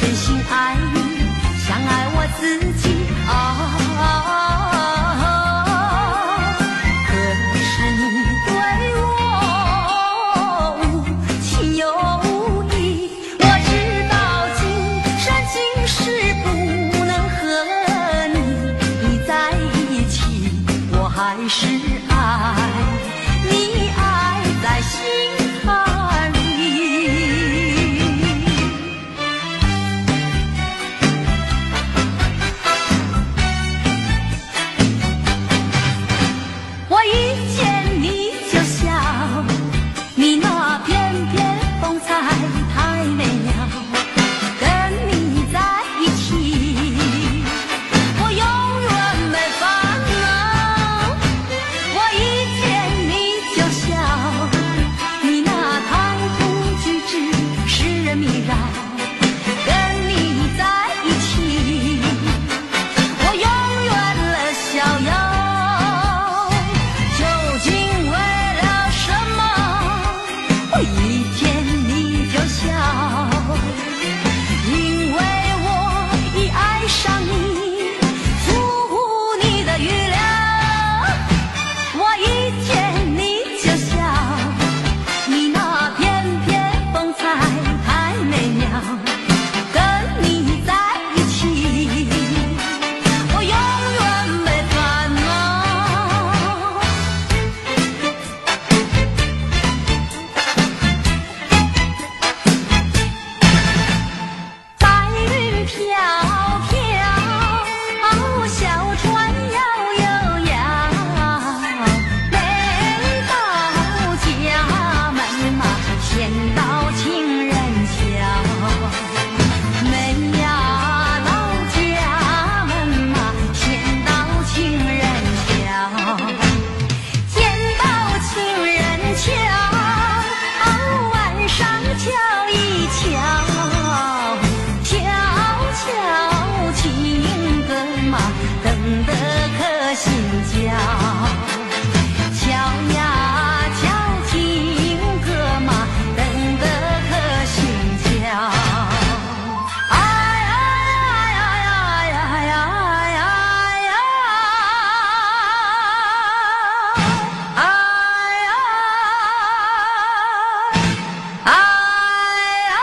真心爱你，像爱我自己可是你对我无情有义，我知道今生今世不能和你在一起，我还是爱你，爱在心坎里。我一见你就笑，你那翩翩风采太美妙，跟你在一起我永远没烦恼。我一见你就笑，你那谈吐举止使人迷绕，跟你在一起我永远乐逍遥。究竟为了什么我一见你就笑？因为我已爱上你，出乎你的预料。我一见你就笑，你那翩翩风采太美妙，跟你在一起我永远没烦恼。白云飘飘，小船摇悠摇，每到家门嘛，先到情人桥。每呀到家门嘛，先到情人桥。见到情人桥，晚上瞧一瞧，瞧瞧情歌嘛，等得可心焦。瞧呀瞧情歌嘛，等得可心焦。哎呀呀呀呀呀呀呀！哎呀！哎呀！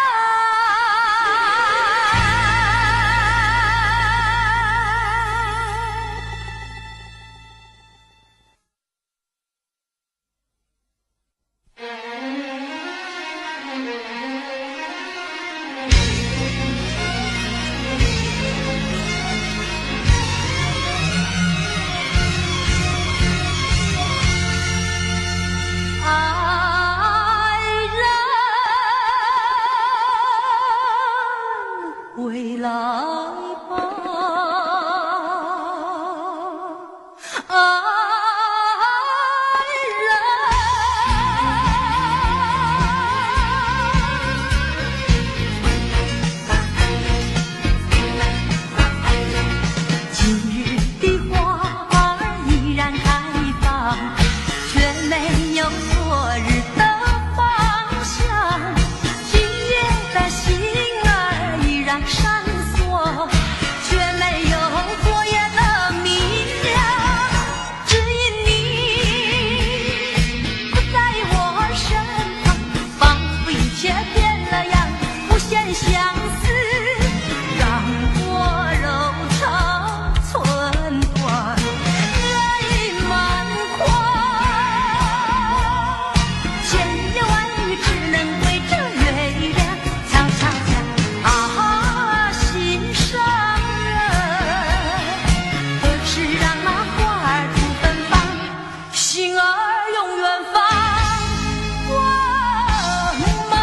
爱人回来吧，爱人。今日的花儿依然开放，却没有昨日的芳香。今夜的星儿依然闪烁，却没有昨夜的明亮。只因你不在我身旁，仿佛一切变了样，无限相思让我柔肠寸断，泪满眶。千言万语只能对着月亮悄悄讲，心上人，何时让那花儿吐芬芳，心儿永远放光芒。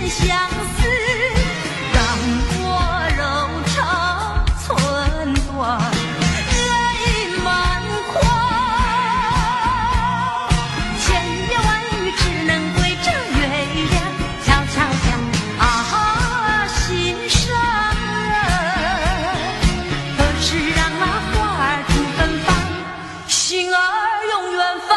相思，让我柔肠寸断，泪满眶。千言万语只能对着月亮悄悄讲啊，心上人。可是让那花儿吐芬芳，心儿永远放。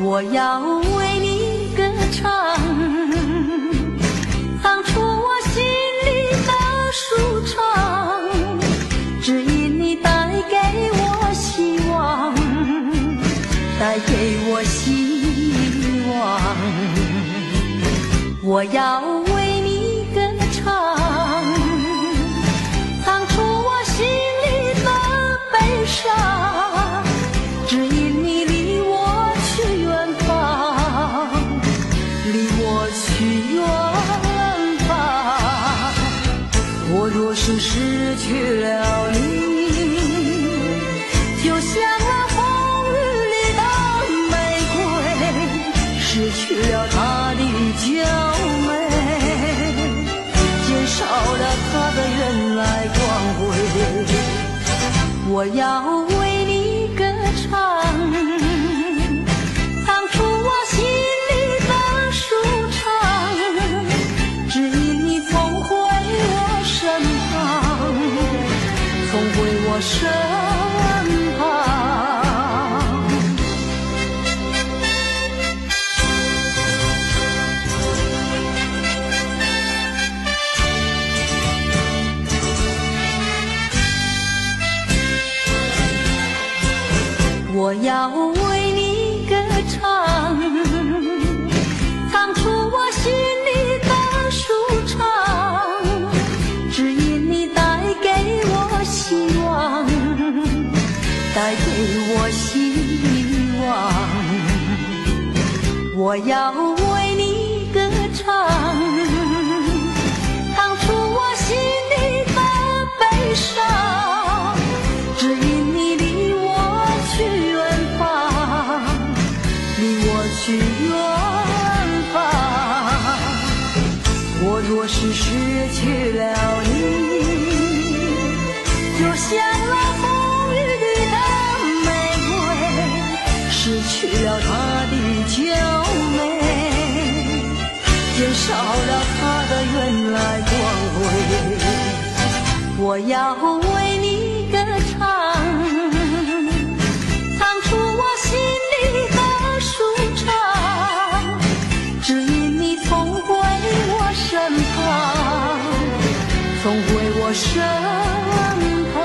我要为你歌唱，唱出我心里的舒畅，只因你带给我希望，带给我希望。我要为你歌唱，唱出我心里的悲伤，只因你离我去远方，离我去远方。我若是失去了你，就像那风雨里的玫瑰，失去了它的娇美，减少了它的原来光辉。我要为你歌唱，唱出我心里的舒畅，只因你总回我身旁，总回我身旁。我要为你歌唱，唱出我心里的舒畅，只因你带给我希望，带给我希望。我要为你歌唱，唱出我心里的悲伤，只因你离我去远方，离我去远方。我若是失去了你，就像那风雨里的玫瑰，失去了它的娇美，减少了它的原来光辉。我要为你歌唱，唱出我心里的舒畅，只因你总回我身旁，总回我身旁。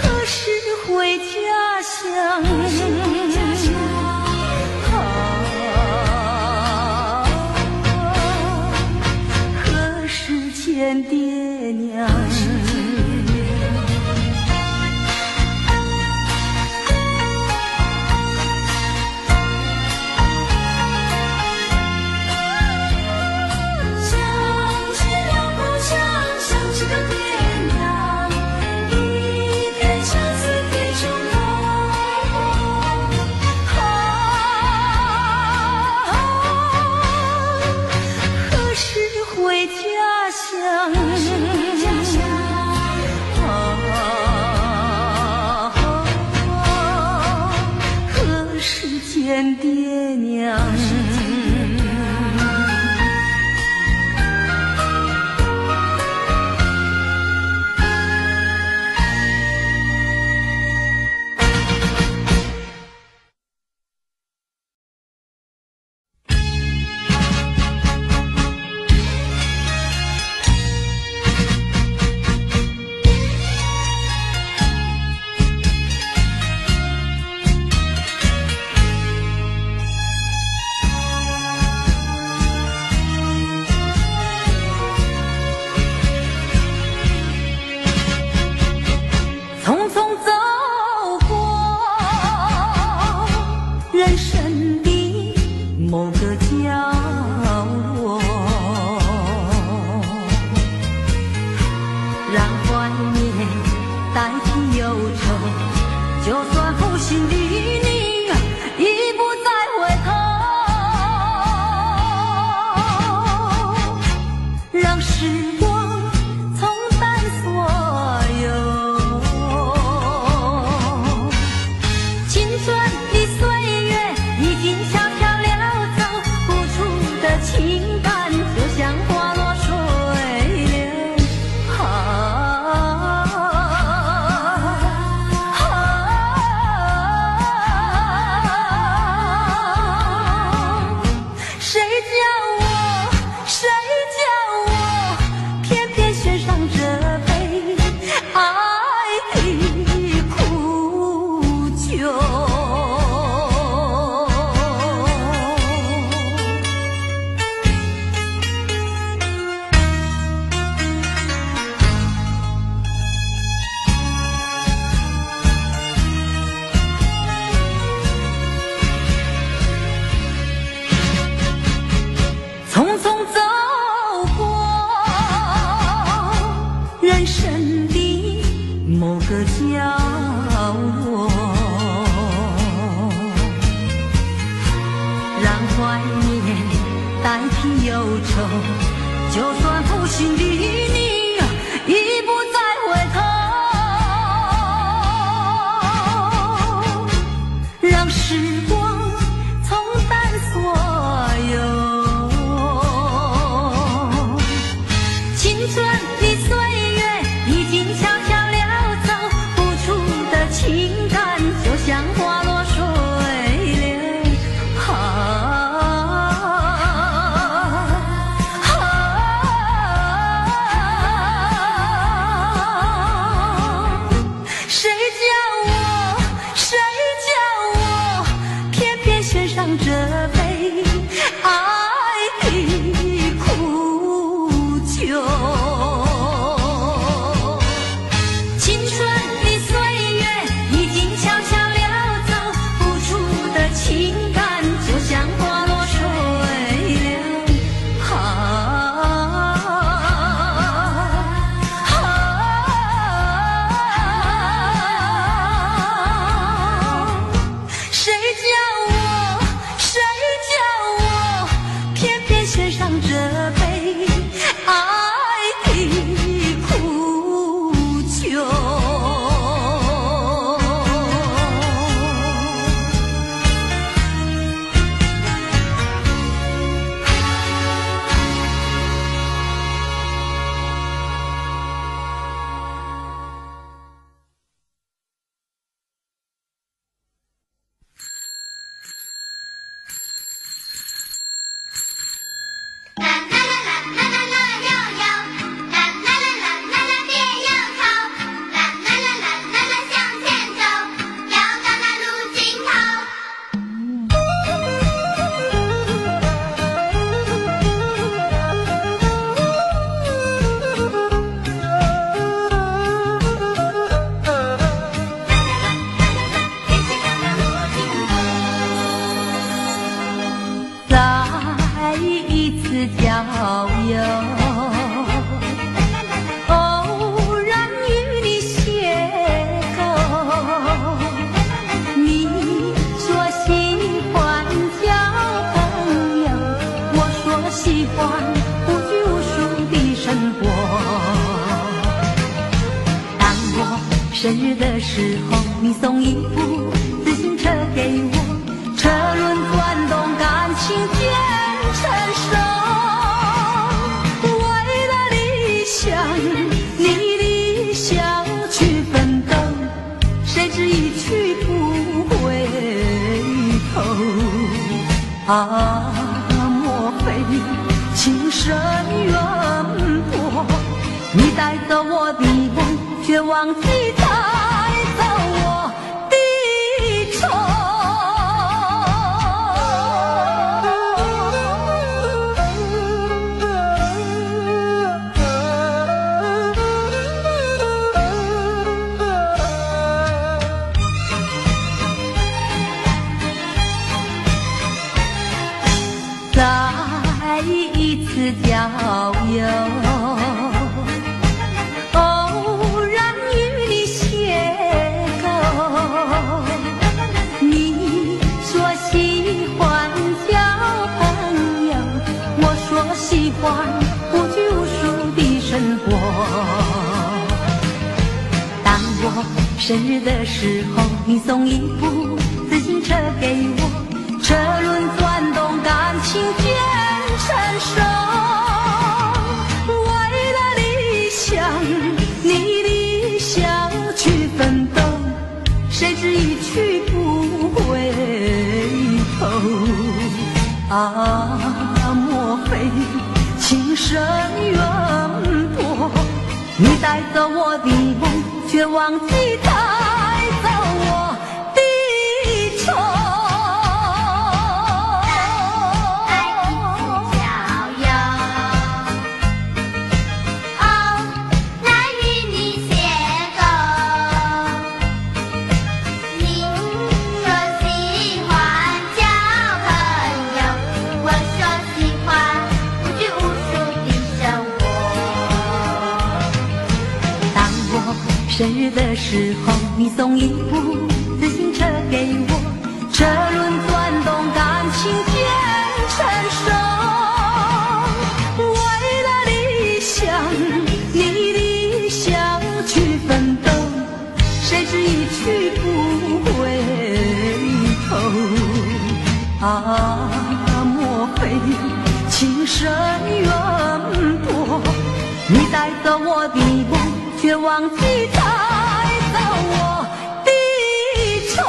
何时回家乡？何时见爹娘？回家乡，何时见爹娘？匆匆走过人生的某个角落，让怀念代替忧愁，就算负心的你已不再回头，让时光冲淡所有。情感就像花落水流，谁叫我游。偶然与你邂逅，你说喜欢交朋友，我说喜欢无拘无束的生活。当我生日的时候，你送一部自行车给我，车轮转动，感情渐成熟。为了理想，你理想去奋斗，谁知一去不回头。啊，莫非情深缘薄？你带走我的梦，却忘记带走我的愁。再一次郊游，偶然与你邂逅，你说喜欢交朋友，我说喜欢无拘无束的生活。当我生日的时候，你送一部自行车给我，车轮转动，感情渐成熟。为了理想，你理想去奋斗，谁知一去不回头。啊，莫非情深缘薄？你带走我的梦，却忘记带走我的愁。生日的时候，你送一部自行车给我，车轮转动，感情渐成熟。为了理想，你理想去奋斗，谁知一去不回头。啊，莫非情深缘薄？你带走我的梦，却忘记带走我的愁。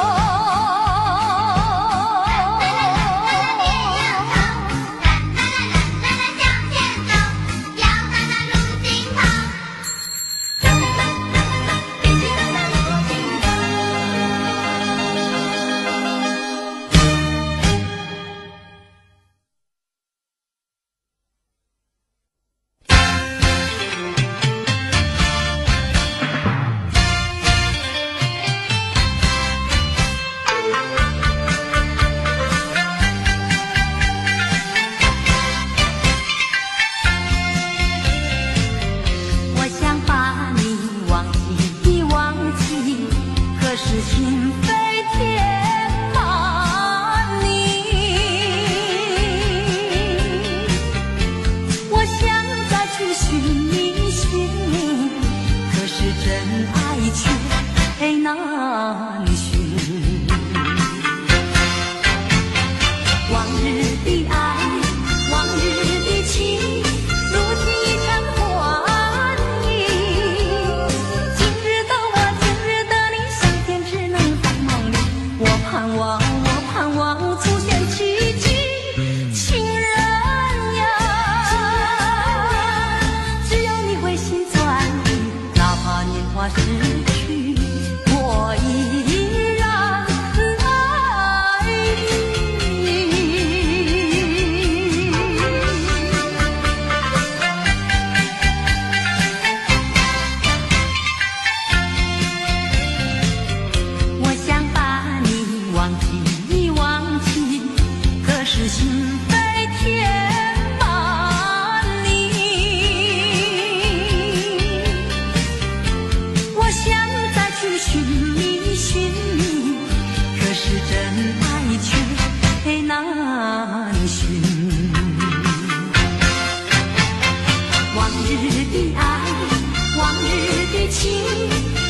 情，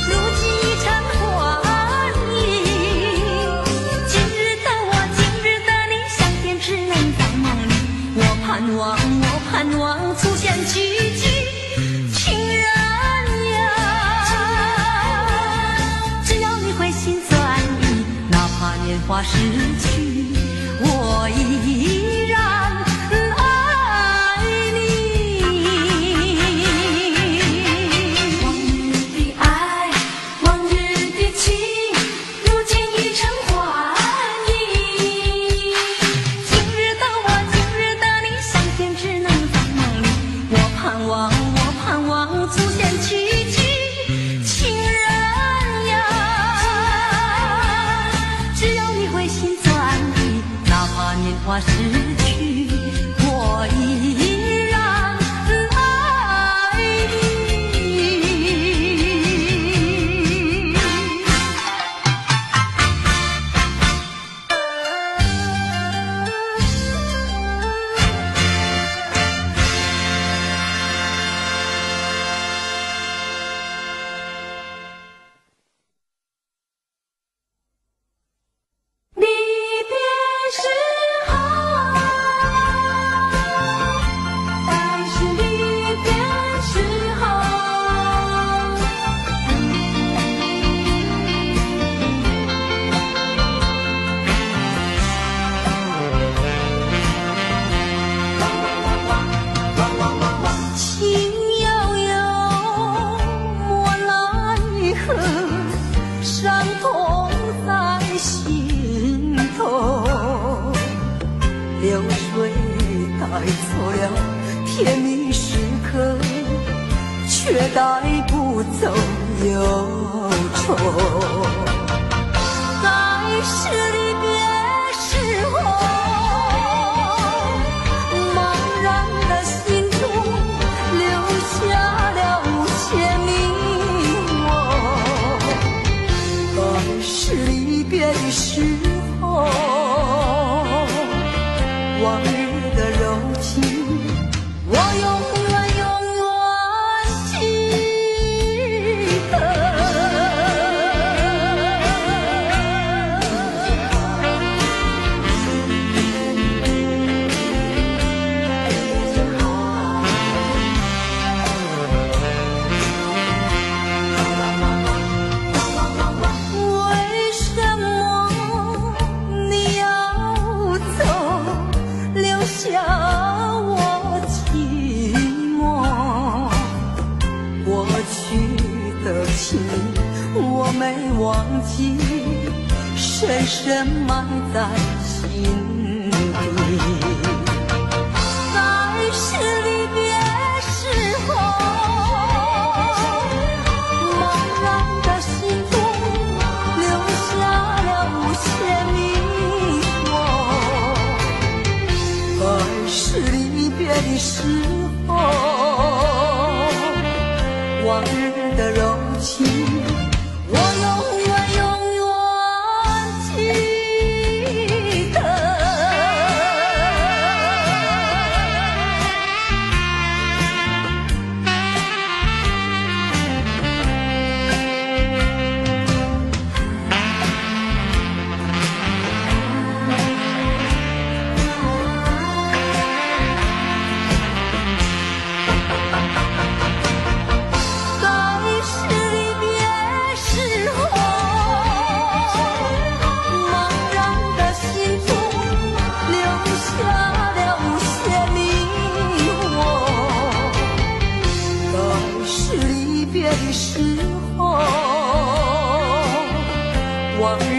如今已成幻影。今日的我，今日的你，相见只能在梦里。我盼望，我盼望出现奇迹，情人呀，只要你回心转意，哪怕年华逝去，我依然爱你。往日的爱，往日的情，如今已成幻影。今日的我，今日的你，相见只能在梦里。我盼望，我盼望出现奇迹，情人呀，只要你回心转意，哪怕年华逝去，我依然爱你。离别时候，但是离别时候，情悠悠，莫奈何，伤痛在心头。流水带走了甜蜜时刻，却带不走忧愁。在是离别时候，茫然的心中留下了无限迷惘。在是离别的时候，往日的柔情，我永远永远记得。为什么你要走，留下我寂寞？过去的情我没忘记，深深埋在心底。在是离别时候，茫然的心中留下了无限迷惘。在是离别的时候，往日的柔情，我永远永远记得。在是离别时候，茫然的心中留下了无限迷惘。在是离别的时候，往日